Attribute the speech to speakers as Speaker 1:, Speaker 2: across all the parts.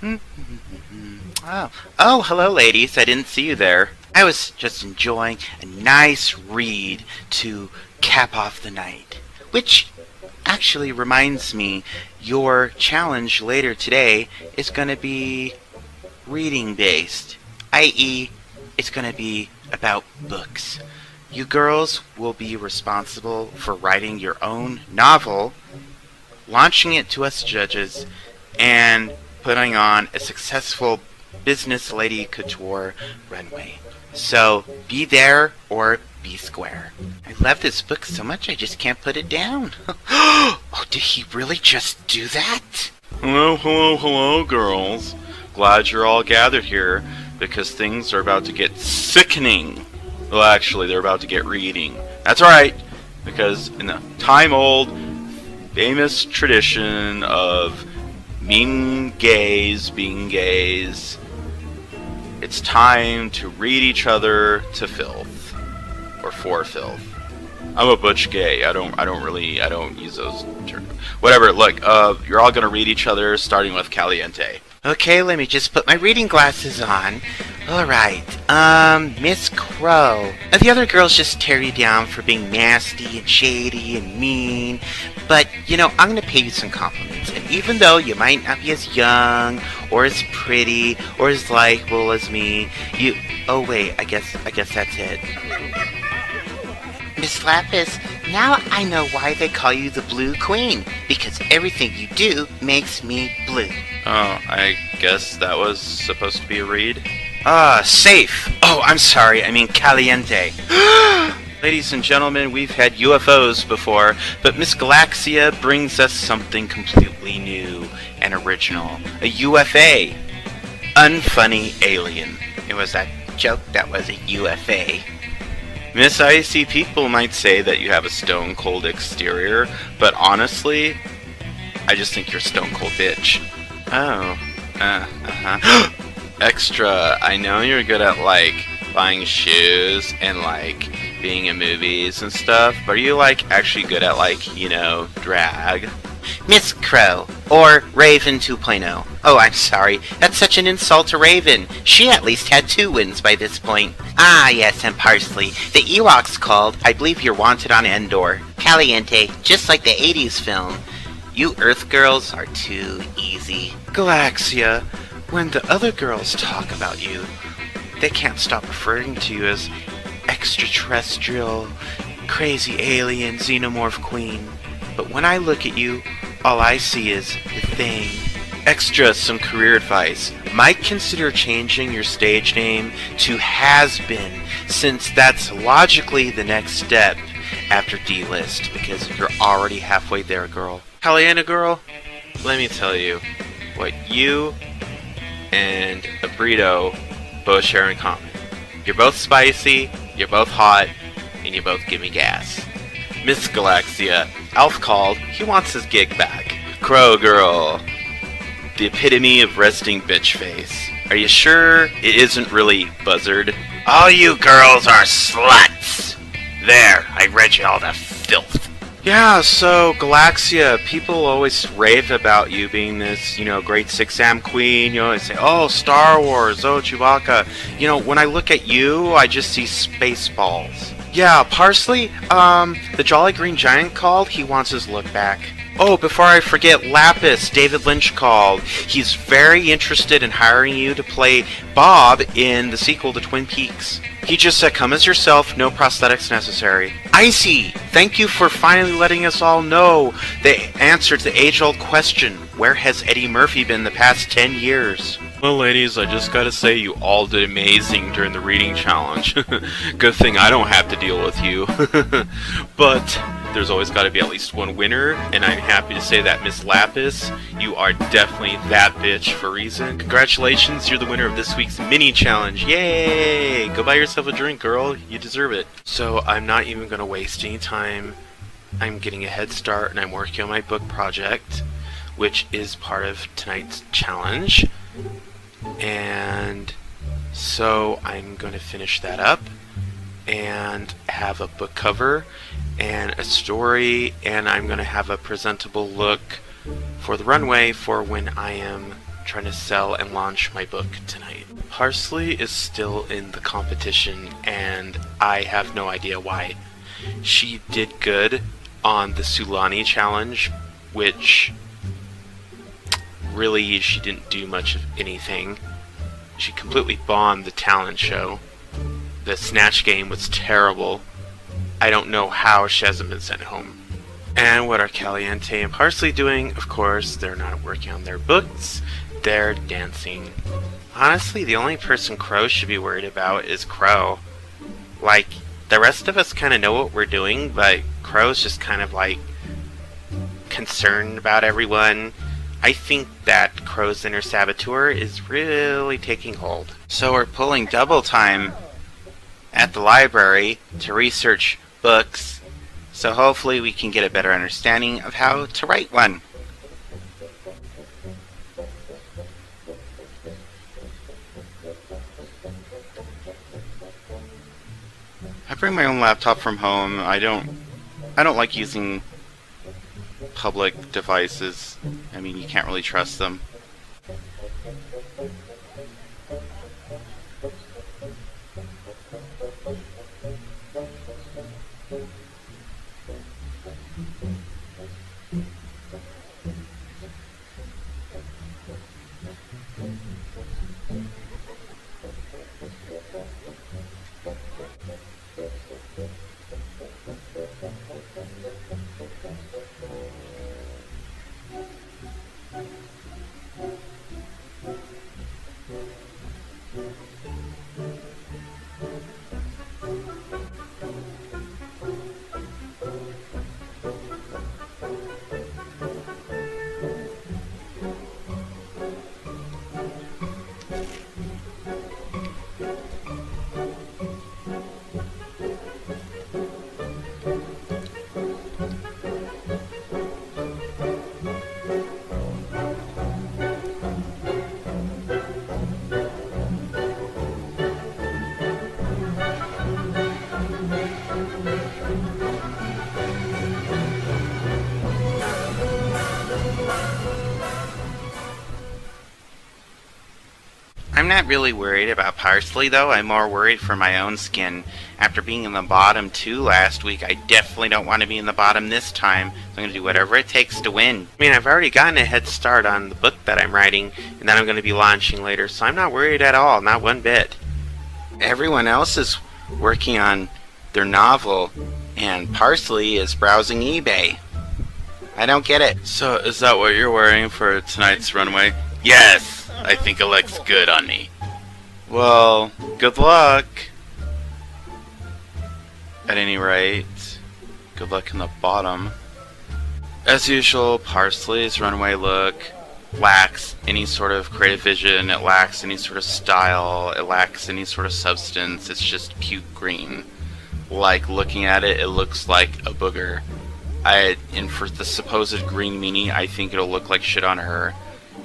Speaker 1: Oh, hello, ladies. I didn't see you there. I was just enjoying a nice read to cap off the night. Which actually reminds me, your challenge later today is going to be reading based, i.e., it's going to be about books. You girls will be responsible for writing your own novel, launching it to us judges, and putting on a successful business lady couture runway. So be there or be square. I love this book so much I just can't put it down. Oh, did he really just do that?
Speaker 2: Hello, girls. Glad you're all gathered here because things are about to get sickening. Well, actually, they're about to get reading. That's right, because in the time-old, famous tradition of mean gays being gays, it's time to read each other to filth, or for filth. I'm a butch gay. I don't use those terms. Whatever. Look, you're all gonna read each other, starting with Caliente.
Speaker 1: Okay, let me just put my reading glasses on. Alright, Miss Crow. The other girls just tear you down for being nasty and shady and mean, but, I'm gonna pay you some compliments, and even though you might not be as young, or as pretty, or as likable as me, oh wait, I guess that's it. Miss Lapis, now I know why they call you the Blue Queen, because everything you do makes me blue.
Speaker 2: Oh, I guess that was supposed to be a read?
Speaker 1: Safe! Oh, I'm sorry, I mean caliente.
Speaker 2: Ladies and gentlemen, we've had UFOs before, but Miss Galaxia brings us something completely new and original. A UFA. Unfunny alien.
Speaker 1: It was that joke that was a UFA.
Speaker 2: Miss Icy, people might say that you have a stone cold exterior, but honestly, I just think you're a stone cold bitch.
Speaker 1: Oh.
Speaker 2: Extra, I know you're good at, buying shoes and, being in movies and stuff, but are you, actually good at, drag?
Speaker 1: Miss Crow, or Raven 2.0. Oh, I'm sorry, that's such an insult to Raven. She at least had 2 wins by this point. Ah, yes, and Parsley. The Ewoks called, I believe you're wanted on Endor. Caliente, just like the 80s film. You Earth girls are too easy.
Speaker 2: Galaxia, when the other girls talk about you, they can't stop referring to you as extraterrestrial, crazy alien, xenomorph queen. But when I look at you, all I see is the thing. Extra, some career advice. Might consider changing your stage name to Has Been, since that's logically the next step after D-list, because you're already halfway there, girl. Caliente girl, let me tell you, what you and a burrito both share in common. You're both spicy, you're both hot, and you both give me gas. Miss Galaxia, Alf called, he wants his gig back. Crow girl, the epitome of resting bitch face. Are you sure it isn't really Buzzard?
Speaker 1: All you girls are sluts! There, I read you all the filth.
Speaker 2: Yeah, so Galaxia, people always rave about you being this, great 6am queen. They say, oh, Star Wars, oh, Chewbacca. When I look at you, I just see Spaceballs. Yeah, Parsley, the Jolly Green Giant called, he wants his look back. Oh, before I forget, Lapis, David Lynch called. He's very interested in hiring you to play Bob in the sequel to Twin Peaks. He just said, come as yourself, no prosthetics necessary. Icy, thank you for finally letting us all know the answer to the age-old question, where has Eddie Murphy been the past 10 years? Well, ladies, I just gotta say you all did amazing during the reading challenge. Good thing I don't have to deal with you. But there's always gotta be at least one winner, and I'm happy to say that Miss Lapis, you are definitely that bitch for a reason. Congratulations, you're the winner of this week's mini challenge. Yay! Go buy yourself a drink, girl. You deserve it. So I'm not even gonna waste any time. I'm getting a head start, and I'm working on my book project, which is part of tonight's challenge. And so I'm going to finish that up and have a book cover and a story, and I'm going to have a presentable look for the runway for when I am trying to sell and launch my book tonight. Parsley is still in the competition, and I have no idea why. She did good on the Sulani challenge, which really she didn't do much of anything. She completely bombed the talent show. The snatch game was terrible. I don't know how she hasn't been sent home. And what are Caliente and Parsley doing? Of course, they're not working on their books. They're dancing. Honestly, the only person Crow should be worried about is Crow. Like, the rest of us kind of know what we're doing, but Crow's just kind of like concerned about everyone. I think that Crow's inner saboteur is really taking hold.
Speaker 1: So we're pulling double time at the library to research books, so hopefully we can get a better understanding of how to write one. I bring my own laptop from home. I don't like using public devices. I mean, you can't really trust them. I'm not really worried about Parsley, though. I'm more worried for my own skin. After being in the bottom 2 last week, I definitely don't want to be in the bottom this time. So I'm going to do whatever it takes to win. I mean, I've already gotten a head start on the book that I'm writing, and that I'm going to be launching later, so I'm not worried at all, not one bit. Everyone else is working on their novel, and Parsley is browsing eBay. I don't get it.
Speaker 3: So, is that what you're wearing for tonight's runway?
Speaker 1: Yes, I think it looks good on me.
Speaker 3: Well, good luck. At any rate, good luck in the bottom. As usual, Parsley's runway look lacks any sort of creative vision, it lacks any sort of style, it lacks any sort of substance, it's just puke green. Like, looking at it, it looks like a booger. And for the supposed green meanie, I think it'll look like shit on her,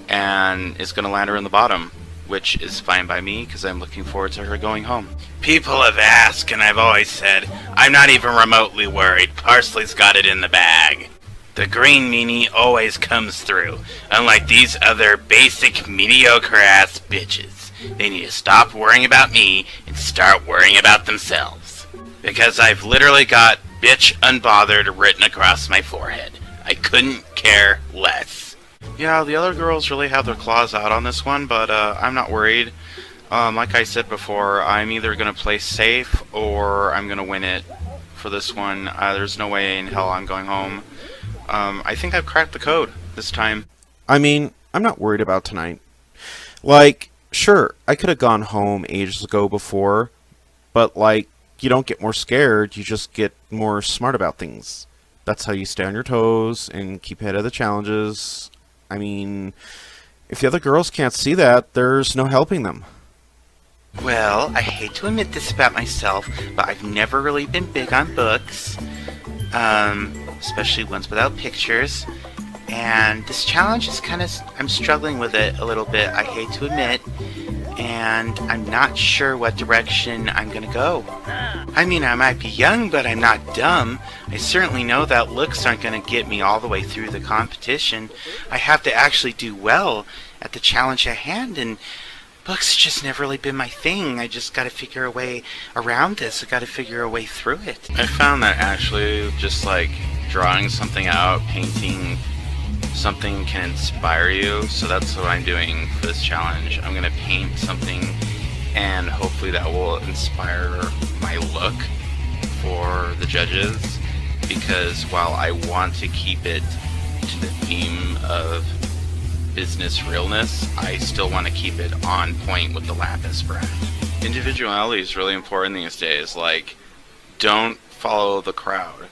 Speaker 3: and it's gonna land her in the bottom, which is fine by me, because I'm looking forward to her going home.
Speaker 1: People have asked, and I've always said, I'm not even remotely worried. Parsley's got it in the bag. The green meanie always comes through, unlike these other basic mediocre-ass bitches. They need to stop worrying about me and start worrying about themselves. Because I've literally got bitch unbothered written across my forehead. I couldn't care less.
Speaker 3: Yeah, the other girls really have their claws out on this one, but I'm not worried. Like I said before, I'm either going to play safe or I'm going to win it for this one. There's no way in hell I'm going home. I think I've cracked the code this time. I mean, I'm not worried about tonight. Like, sure, I could have gone home ages ago before, but like, you don't get more scared, you just get more smart about things. That's how you stay on your toes and keep ahead of the challenges. I mean, if the other girls can't see that, there's no helping them.
Speaker 1: Well, I hate to admit this about myself, but I've never really been big on books. Especially ones without pictures. And this challenge is I'm struggling with it a little bit, I hate to admit. And I'm not sure what direction I'm gonna go. I mean, I might be young, but I'm not dumb. I certainly know that looks aren't gonna get me all the way through the competition. I have to actually do well, at the challenge at hand, and books just never really been my thing. I just gotta figure a way around this. I gotta figure a way through it.
Speaker 3: I found that actually just like drawing something out, painting something can inspire you. So that's what I'm doing for this challenge. I'm gonna paint something and hopefully that will inspire my look for the judges, because while I want to keep it to the theme of business realness, I still want to keep it on point with the lapis brand. Individuality is really important these days. Like, don't follow the crowd.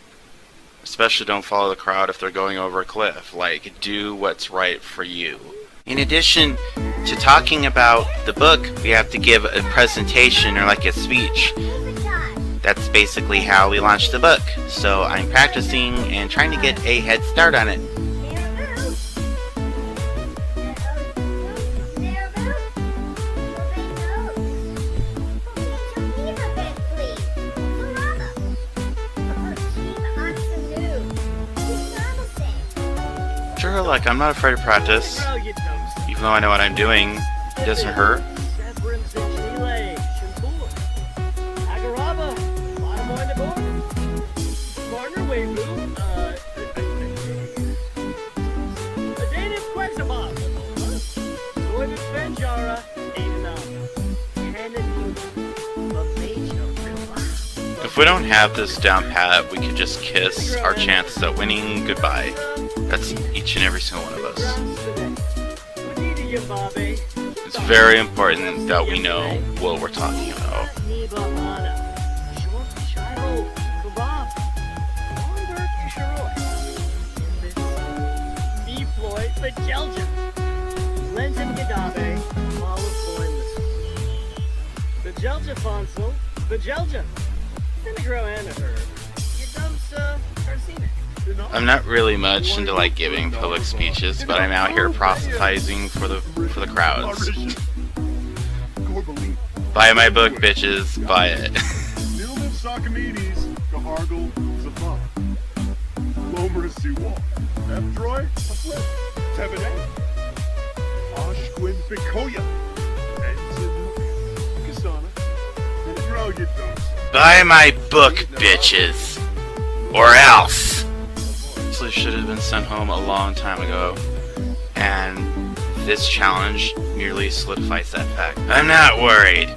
Speaker 3: Especially don't follow the crowd if they're going over a cliff. Like, do what's right for you.
Speaker 1: In addition to talking about the book, we have to give a presentation or like a speech. That's basically how we launched the book. So I'm practicing and trying to get a head start on it.
Speaker 3: Sure, like, I'm not afraid to practice. Even though I know what I'm doing, it doesn't hurt. If we don't have this down pat, we could just kiss our chances at winning goodbye. That's each and every single one of us. It's very important that we know what we're talking about. I'm not really much into like giving public speeches, but I'm out here proselytizing for the crowds. Buy my book, bitches. Buy it.
Speaker 1: Buy my book, bitches. Or else.
Speaker 3: Actually should have been sent home a long time ago, and this challenge merely solidifies that fact.
Speaker 1: I'm not worried.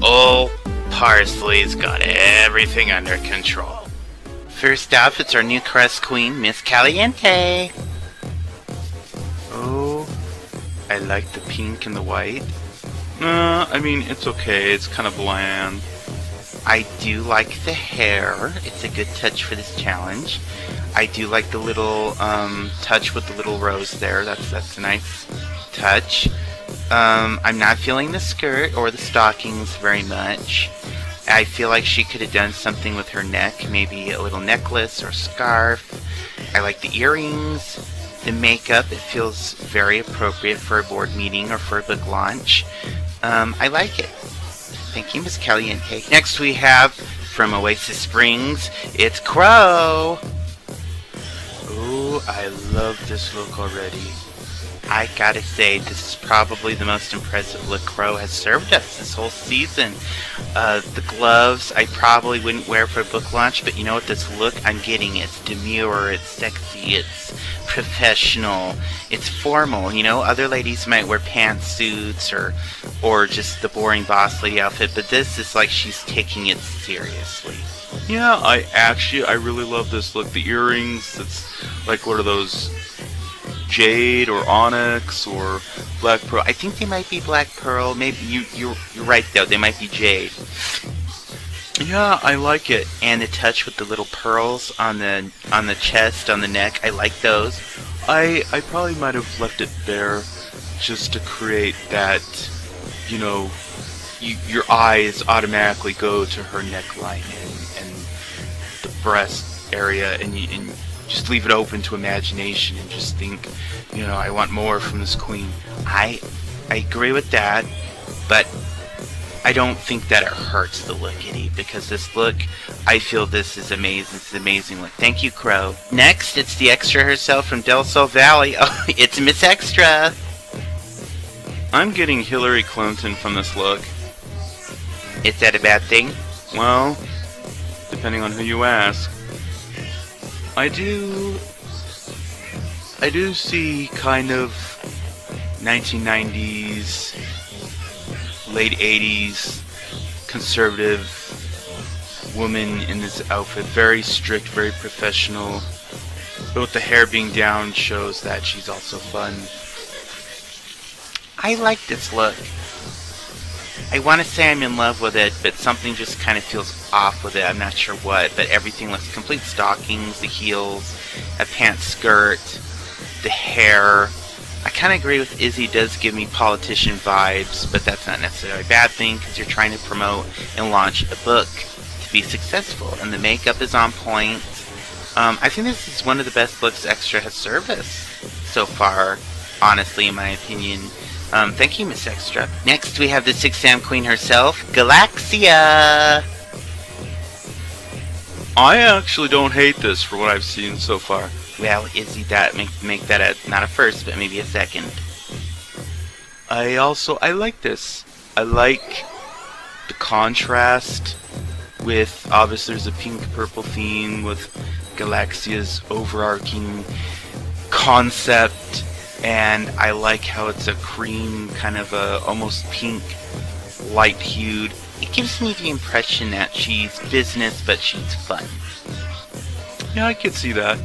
Speaker 1: Old Parsley's got everything under control. First off, it's our new crest queen, Miss Caliente.
Speaker 3: Oh, I like the pink and the white. I mean, it's okay, it's kind of bland.
Speaker 1: I do like the hair. It's a good touch for this challenge. I do like the little touch with the little rose there. That's a nice touch. I'm not feeling the skirt or the stockings very much. I feel like she could have done something with her neck, maybe a little necklace or scarf. I like the earrings, the makeup. It feels very appropriate for a board meeting or for a book launch. I like it. Thank you, Miss Caliente. Next we have, from Oasis Springs, it's Crow.
Speaker 3: Ooh, I love this look already.
Speaker 1: I gotta say, this is probably the most impressive look Crow has served us this whole season. The gloves I probably wouldn't wear for a book launch, but you know what, this look I'm getting, it's demure, it's sexy, it's professional, it's formal. You know, other ladies might wear pantsuits or just the boring boss lady outfit, but this is like she's taking it seriously.
Speaker 3: Yeah, I really love this look. The earrings, it's like, what are those? Jade or onyx or black pearl?
Speaker 1: I think they might be black pearl. Maybe you're right though. They might be jade.
Speaker 3: Yeah, I like it.
Speaker 1: And the touch with the little pearls on the chest, on the neck. I like those.
Speaker 3: I probably might have left it bare just to create that, you know, your eyes automatically go to her neckline and the breast area, and just leave it open to imagination and just think, you know, I want more from this queen.
Speaker 1: I agree with that, but I don't think that it hurts the look, Itty, because this look, I feel this is amazing. It's an amazing look. Thank you, Crow. Next, it's the extra herself from Del Sol Valley. Oh, it's Miss Extra.
Speaker 2: I'm getting Hillary Clinton from this look.
Speaker 1: Is that a bad thing?
Speaker 2: Well, depending on who you ask. I do see kind of 1990s, late 80s conservative woman in this outfit. Very strict, very professional. But with the hair being down shows that she's also fun.
Speaker 1: I like this look. I want to say I'm in love with it, but something just kind of feels off with it. I'm not sure what, but everything looks complete stockings, the heels, a pant skirt, the hair. I kind of agree with Izzy, does give me politician vibes, but that's not necessarily a bad thing because you're trying to promote and launch a book to be successful, and the makeup is on point. I think this is one of the best looks Extra has serviced so far, honestly, in my opinion. Thank you, Miss Extra. Next, we have the 6am Queen herself, Galaxia!
Speaker 2: I actually don't hate this for what I've seen so far.
Speaker 1: Well, Izzy, that make that not a first, but maybe a second.
Speaker 2: I like this. I like the contrast with, obviously there's a pink-purple theme with Galaxia's overarching concept, and I like how it's a cream, kind of a almost pink, light-hued.
Speaker 1: It gives me the impression that she's business, but she's fun.
Speaker 2: Yeah, I could see that.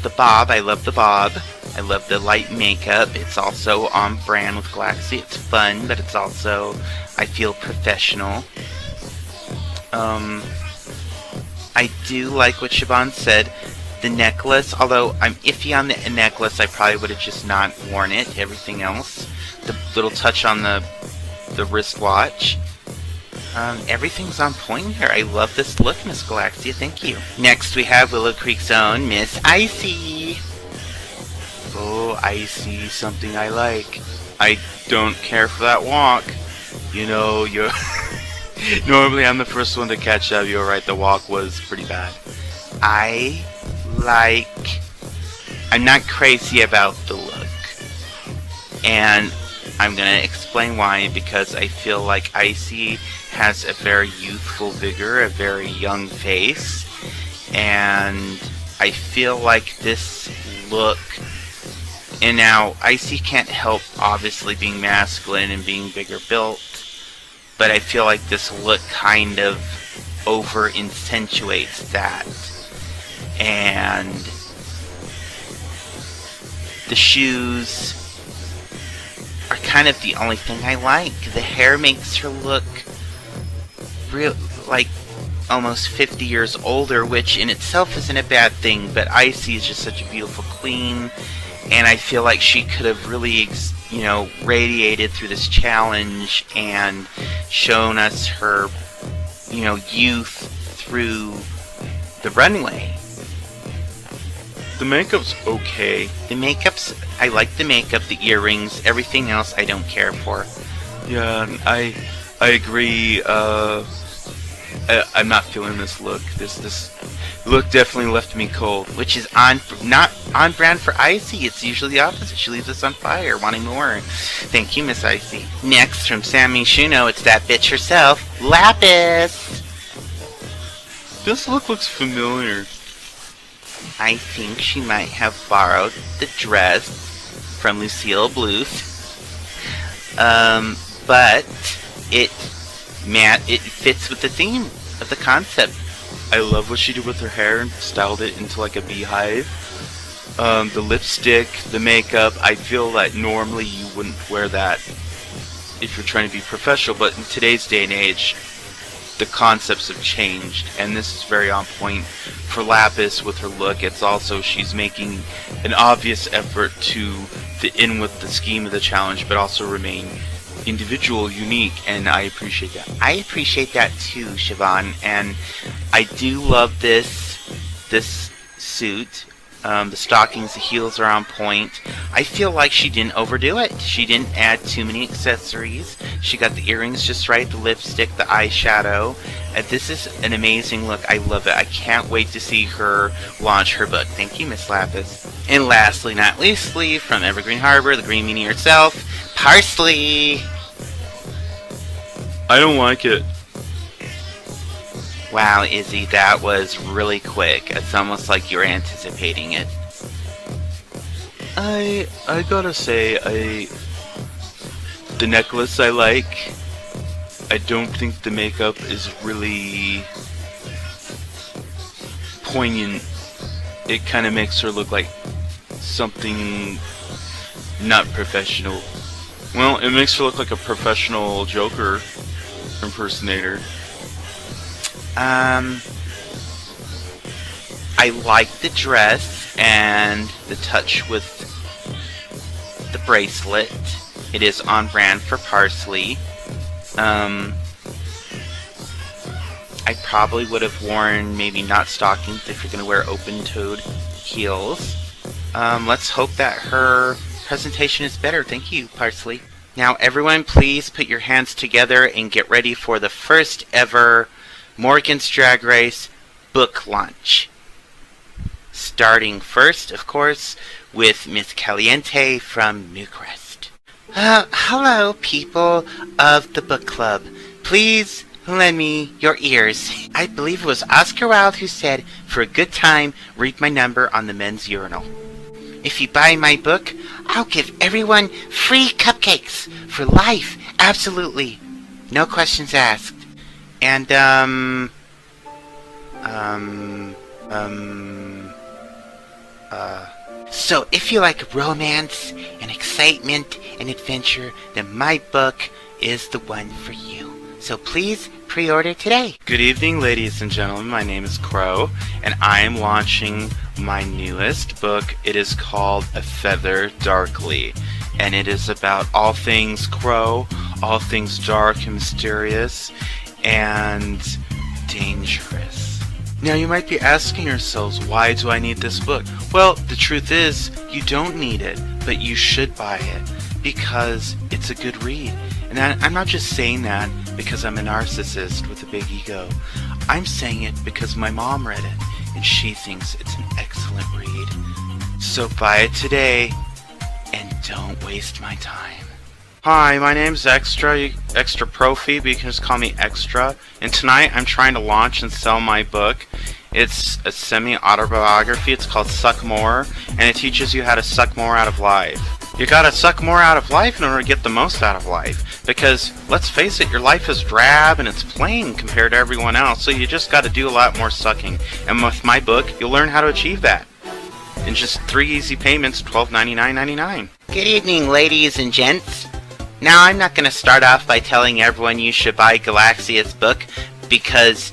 Speaker 1: The bob, I love the bob. I love the light makeup. It's also on brand with Galaxy. It's fun, but it's also, I feel, professional. I do like what Siobhan said. The necklace, although I'm iffy on the necklace, I probably would have just not worn it. Everything else, the little touch on the wristwatch, everything's on point here. I love this look, Miss Galaxia. Thank you. Next, we have Willow Creek's own Miss Icy.
Speaker 2: Oh, I see something I like. I don't care for that walk. You know, you're normally I'm the first one to catch up. You're right, the walk was pretty bad.
Speaker 1: I'm not crazy about the look, and I'm gonna explain why, because I feel like Icy has a very youthful vigor, a very young face, and I feel like this look, and now Icy can't help obviously being masculine and being bigger built, but I feel like this look kind of over accentuates that. And the shoes are kind of the only thing I like. The hair makes her look real, like almost 50 years older, which in itself isn't a bad thing, but Icy is just such a beautiful queen, and I feel like she could have really, radiated through this challenge and shown us her, youth through the runway.
Speaker 2: The makeup's okay.
Speaker 1: I like the makeup, the earrings, everything else I don't care for.
Speaker 2: Yeah, I agree. I'm not feeling this look. This look definitely left me cold.
Speaker 1: Which is not on brand for Icy. It's usually the opposite. She leaves us on fire, wanting more. Thank you, Miss Icy. Next, from Sammy Shuno, it's that bitch herself, Lapis.
Speaker 2: This look looks familiar.
Speaker 1: I think she might have borrowed the dress from Lucille Bluth. But it fits with the theme of the concept.
Speaker 2: I love what she did with her hair and styled it into like a beehive. The lipstick, the makeup, I feel that normally you wouldn't wear that if you're trying to be professional, but in today's day and age, the concepts have changed, and this is very on point for Lapis with her look. It's also, she's making an obvious effort to fit in with the scheme of the challenge, but also remain individual, unique, and I appreciate that.
Speaker 1: I appreciate that too, Siobhan, and I do love this suit. The stockings, the heels are on point. I feel like she didn't overdo it. She didn't add too many accessories. She got the earrings just right, the lipstick, the eyeshadow. This is an amazing look. I love it. I can't wait to see her launch her book. Thank you, Miss Lapis. And lastly, not leastly, from Evergreen Harbor, the Green Meanie herself, Parsley.
Speaker 2: I don't like it.
Speaker 1: Wow, Izzy, that was really quick. It's almost like you were anticipating it.
Speaker 2: I gotta say, the necklace I like. I don't think the makeup is really poignant. It kind of makes her look like something not professional. Well, it makes her look like a professional Joker impersonator.
Speaker 1: I like the dress and the touch with the bracelet. It is on brand for Parsley. I probably would have worn maybe not stockings if you're going to wear open-toed heels. Let's hope that her presentation is better. Thank you, Parsley. Now, everyone, please put your hands together and get ready for the first ever Morgyn's Drag Race book launch. Starting first, of course, with Miss Caliente from Newcrest. Hello, people of the book club. Please lend me your ears. I believe it was Oscar Wilde who said, for a good time, read my number on the men's urinal. If you buy my book, I'll give everyone free cupcakes for life. Absolutely. No questions asked. And, so if you like romance and excitement and adventure, then my book is the one for you. So please pre-order today.
Speaker 2: Good evening, ladies and gentlemen. My name is Crow, and I am launching my newest book. It is called A Feather Darkly, and it is about all things Crow, all things dark and mysterious, and dangerous. Now you might be asking yourselves, why do I need this book? Well, the truth is, you don't need it, but you should buy it, because it's a good read. And I'm not just saying that because I'm a narcissist with a big ego. I'm saying it because my mom read it, and she thinks it's an excellent read. So buy it today, and don't waste my time. Hi, my name's Extra Profi, but you can just call me Extra. And tonight I'm trying to launch and sell my book. It's a semi-autobiography. It's called Suck More, and it teaches you how to suck more out of life. You gotta suck more out of life in order to get the most out of life. Because, let's face it, your life is drab and it's plain compared to everyone else, so you just gotta do a lot more sucking. And with my book, you'll learn how to achieve that. In just 3 easy payments, $12.99.99.
Speaker 1: Good evening, ladies and gents. Now, I'm not going to start off by telling everyone you should buy Galaxia's book because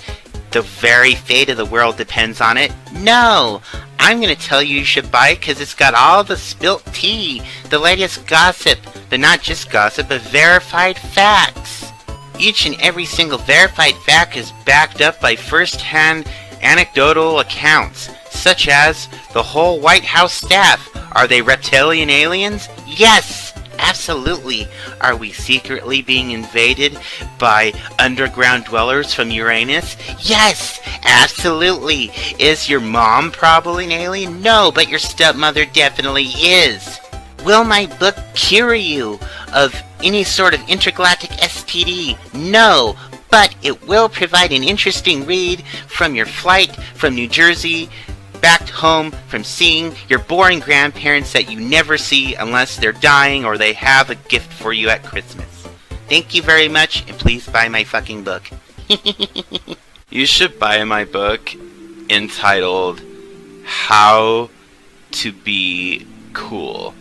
Speaker 1: the very fate of the world depends on it. No! I'm going to tell you should buy it because it's got all the spilt tea, the latest gossip, but not just gossip, but verified facts. Each and every single verified fact is backed up by first-hand anecdotal accounts, such as the whole White House staff. Are they reptilian aliens? Yes! Absolutely. Are we secretly being invaded by underground dwellers from Uranus? Yes, absolutely. Is your mom probably an alien? No, but your stepmother definitely is. Will my book cure you of any sort of intergalactic STD? No, but it will provide an interesting read from your flight from New Jersey back home from seeing your boring grandparents that you never see unless they're dying or they have a gift for you at Christmas. Thank you very much, and please buy my fucking book.
Speaker 2: You should buy my book entitled How to Be Cool.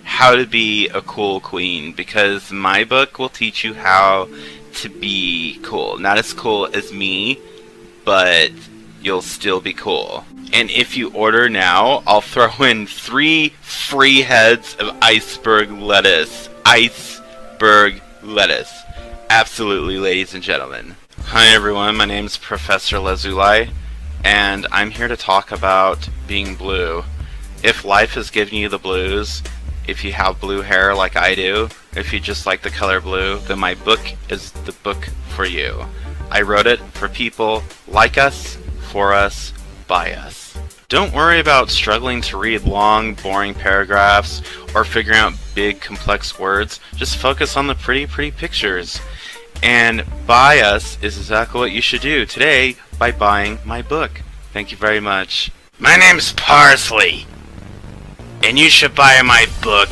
Speaker 2: How to Be a Cool Queen, because my book will teach you how to be cool. Not as cool as me, but you'll still be cool. And if you order now, I'll throw in 3 free heads of iceberg lettuce. Iceberg lettuce. Absolutely, ladies and gentlemen. Hi everyone, my name is Professor Lazuli, and I'm here to talk about being blue. If life has given you the blues, if you have blue hair like I do, if you just like the color blue, then my book is the book for you. I wrote it for people like us, for us, by us. Don't worry about struggling to read long, boring paragraphs or figuring out big, complex words. Just focus on the pretty, pretty pictures. And buy us is exactly what you should do today by buying my book. Thank you very much.
Speaker 1: My name's Parsley, and you should buy my book,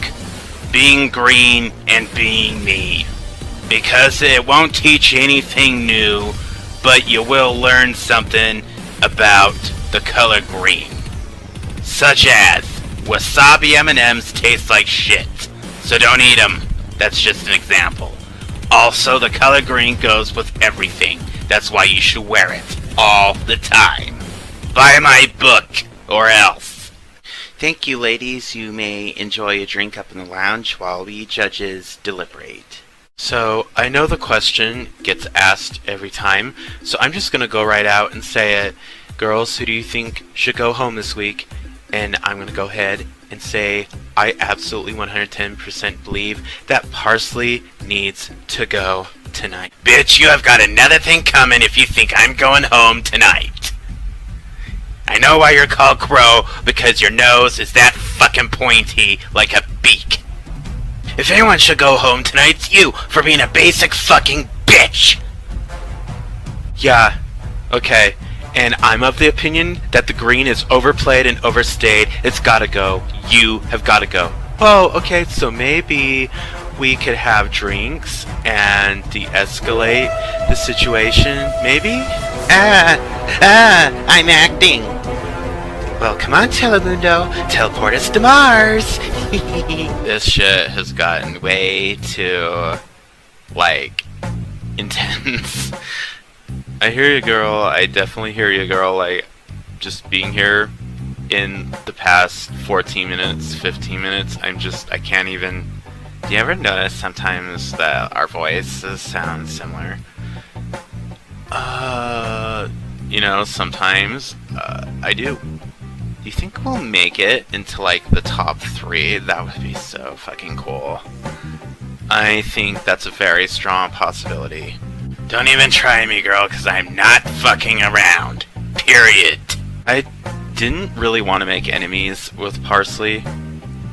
Speaker 1: Being Green and Being Me, because it won't teach you anything new, but you will learn something about the color green. Such as, wasabi M&Ms taste like shit, so don't eat them. That's just an example. Also, the color green goes with everything. That's why you should wear it all the time. Buy my book, or else. Thank you, ladies. You may enjoy a drink up in the lounge while we judges deliberate.
Speaker 2: So, I know the question gets asked every time, so I'm just gonna go right out and say it. Girls, who do you think should go home this week? And I'm gonna go ahead and say I absolutely 110% believe that Parsley needs to go tonight.
Speaker 1: Bitch, you have got another thing coming if you think I'm going home tonight. I know why you're called Crow, because your nose is that fucking pointy like a beak. If anyone should go home tonight, it's you for being a basic fucking bitch.
Speaker 2: Yeah, okay. And I'm of the opinion that the green is overplayed and overstayed. It's gotta go. You have gotta go. Oh, okay, so maybe we could have drinks and de-escalate the situation, maybe?
Speaker 1: I'm acting. Well, come on, Telemundo. Teleport us to Mars.
Speaker 2: This shit has gotten way too, intense. I hear you, girl. I definitely hear you, girl. Just being here in the past 14 minutes, 15 minutes, I can't even... Do you ever notice sometimes that our voices sound similar? Sometimes, I do. Do you think we'll make it into, the top 3? That would be so fucking cool. I think that's a very strong possibility.
Speaker 1: Don't even try me, girl, because I'm not fucking around. Period.
Speaker 2: I didn't really want to make enemies with Parsley.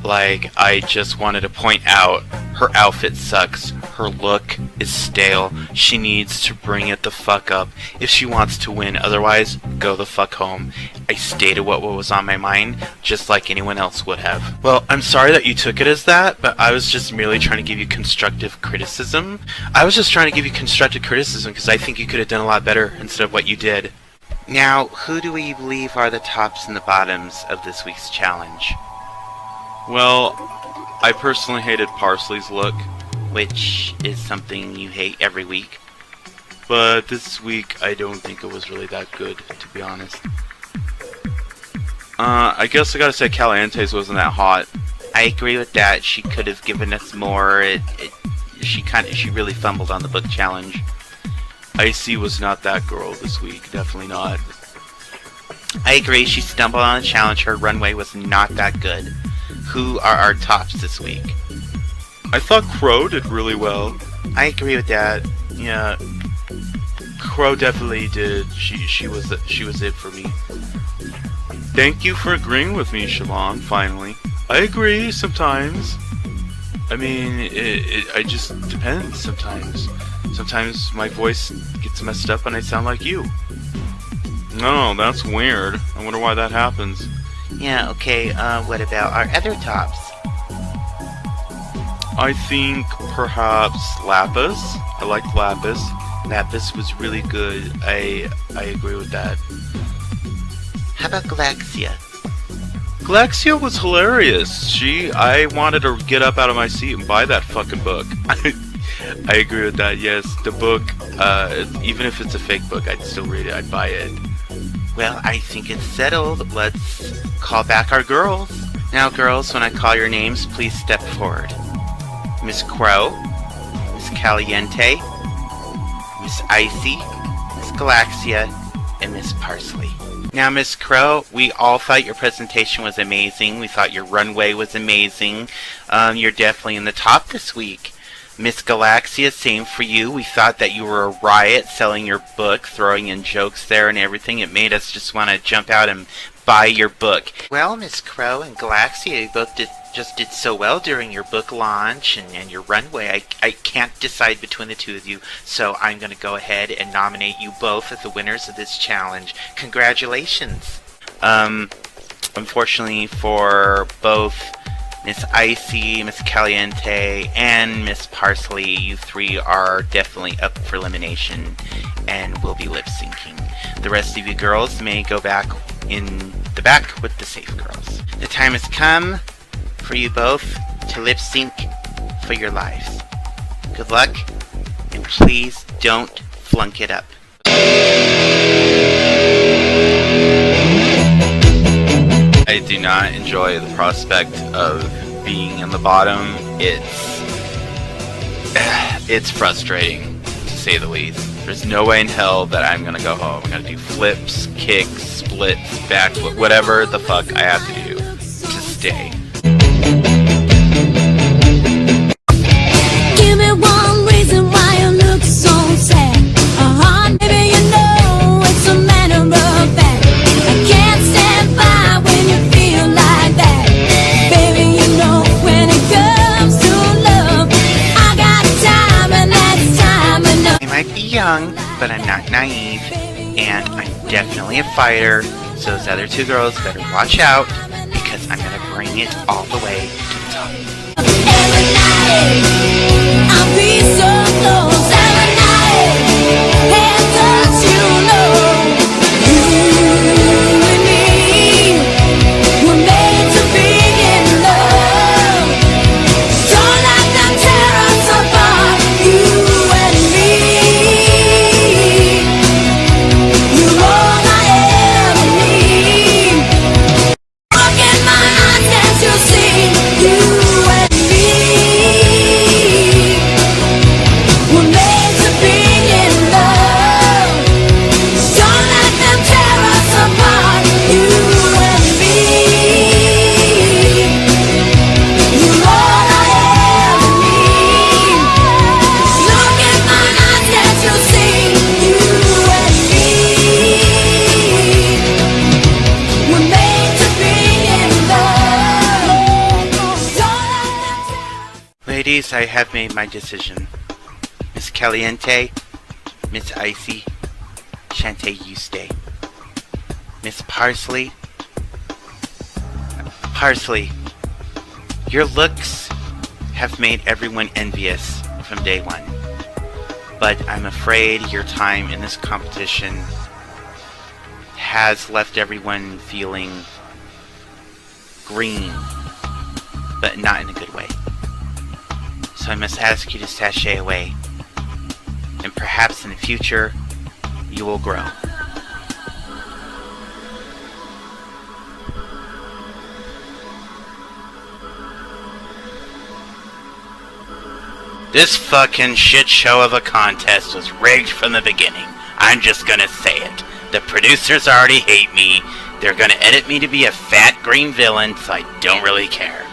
Speaker 2: I just wanted to point out her outfit sucks. Her look is stale. She needs to bring it the fuck up if she wants to win. Otherwise, go the fuck home. I stated what was on my mind, just like anyone else would have. Well, I'm sorry that you took it as that, but I was just merely trying to give you constructive criticism. Because I think you could have done a lot better instead of what you did.
Speaker 1: Now, who do we believe are the tops and the bottoms of this week's challenge?
Speaker 2: Well, I personally hated Parsley's look.
Speaker 1: Which is something you hate every week.
Speaker 2: But this week, I don't think it was really that good, to be honest. I guess I gotta say Caliente's wasn't that hot.
Speaker 1: I agree with that. She could have given us more. She really fumbled on the book challenge.
Speaker 2: Icy was not that girl this week. Definitely not.
Speaker 1: I agree. She stumbled on the challenge. Her runway was not that good. Who are our tops this week?
Speaker 2: I thought Crow did really well.
Speaker 1: I agree with that.
Speaker 2: Yeah, Crow definitely did. She was it for me. Thank you for agreeing with me, Siobhan. Finally, I agree sometimes. I mean, it just depends sometimes. Sometimes my voice gets messed up and I sound like you. No, that's weird. I wonder why that happens.
Speaker 1: Yeah. Okay. What about our other tops?
Speaker 2: I think perhaps Lapis. I liked Lapis.
Speaker 1: Lapis was really good.
Speaker 2: I agree with that.
Speaker 1: How about Galaxia?
Speaker 2: Galaxia was hilarious. I wanted to get up out of my seat and buy that fucking book. I agree with that, yes. The book, even if it's a fake book, I'd still read it. I'd buy it.
Speaker 1: Well, I think it's settled. Let's call back our girls. Now, girls, when I call your names, please step forward. Miss Crow, Miss Caliente, Miss Icy, Miss Galaxia, and Miss Parsley. Now, Miss Crow, we all thought your presentation was amazing. We thought your runway was amazing. You're definitely in the top this week. Miss Galaxia, same for you. We thought that you were a riot selling your book, throwing in jokes there and everything. It made us just want to jump out and buy your book. Well, Miss Crow and Galaxia, you both just did so well during your book launch and your runway. I can't decide between the two of you, so I'm going to go ahead and nominate you both as the winners of this challenge. Congratulations. Unfortunately for both Miss Icy, Miss Caliente, and Miss Parsley, you three are definitely up for elimination and will be lip syncing. The rest of you girls may go back in the back with the safe girls. The time has come for you both to lip sync for your lives. Good luck, and please don't flunk it up.
Speaker 2: I do not enjoy the prospect of being in the bottom. It's frustrating, to say the least. There's no way in hell that I'm gonna go home. I'm gonna do flips, kicks, splits, backflip, whatever the fuck I have to do to stay.
Speaker 4: Give me one reason why you look so sad. Maybe you know it's a matter of fact. I can't stand by when you feel like that. Baby, you know when it comes to love, I got time and that's time enough.
Speaker 1: I might be young, but I'm not naive, and I'm definitely a fighter, so those other two girls better watch out, because I'm gonna bring it all the way to the top.
Speaker 4: Every night, I'll be so close. Every night, and don't you know, you and me were made to be in love. Don't let them tear us apart, you and me. You're all I ever need. Look in my eyes, can't you see? You and me were made to be in love. Don't let them tear us apart, you and me. You're all I ever need. Look in my eyes, can't you see? You and me were made to be in love. Don't let them tear us.
Speaker 1: Ladies, I have made my decision. Miss Caliente, Miss Icy, Shantae, you stay. Miss Parsley, your looks have made everyone envious from day one. But I'm afraid your time in this competition has left everyone feeling green, but not in a good way. So I must ask you to sashay away, and perhaps in the future, you will grow. This fucking shit show of a contest was rigged from the beginning. I'm just gonna say it. The producers already hate me. They're gonna edit me to be a fat green villain, so I don't really care.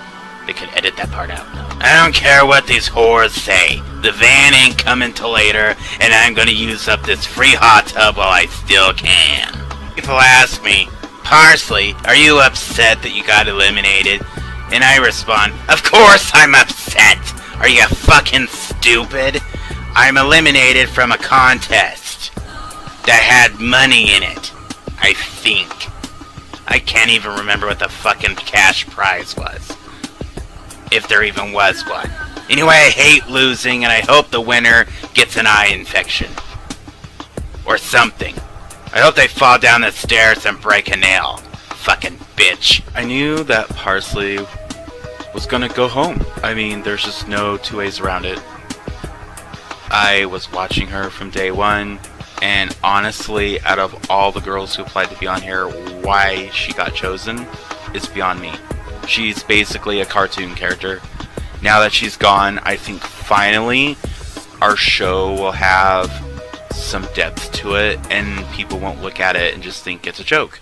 Speaker 1: They could edit that part out, though. I don't care what these whores say. The van ain't coming till later, and I'm gonna use up this free hot tub while I still can. People ask me, Parsley, are you upset that you got eliminated? And I respond, of course I'm upset! Are you fucking stupid? I'm eliminated from a contest that had money in it. I think. I can't even remember what the fucking cash prize was. If there even was one. Anyway, I hate losing, and I hope the winner gets an eye infection. Or something. I hope they fall down the stairs and break a nail. Fucking bitch.
Speaker 2: I knew that Parsley was gonna go home. I mean, there's just no two ways around it. I was watching her from day one, and honestly, out of all the girls who applied to be on here, why she got chosen is beyond me. She's basically a cartoon character. Now that she's gone, I think finally our show will have some depth to it, and people won't look at it and just think it's a joke.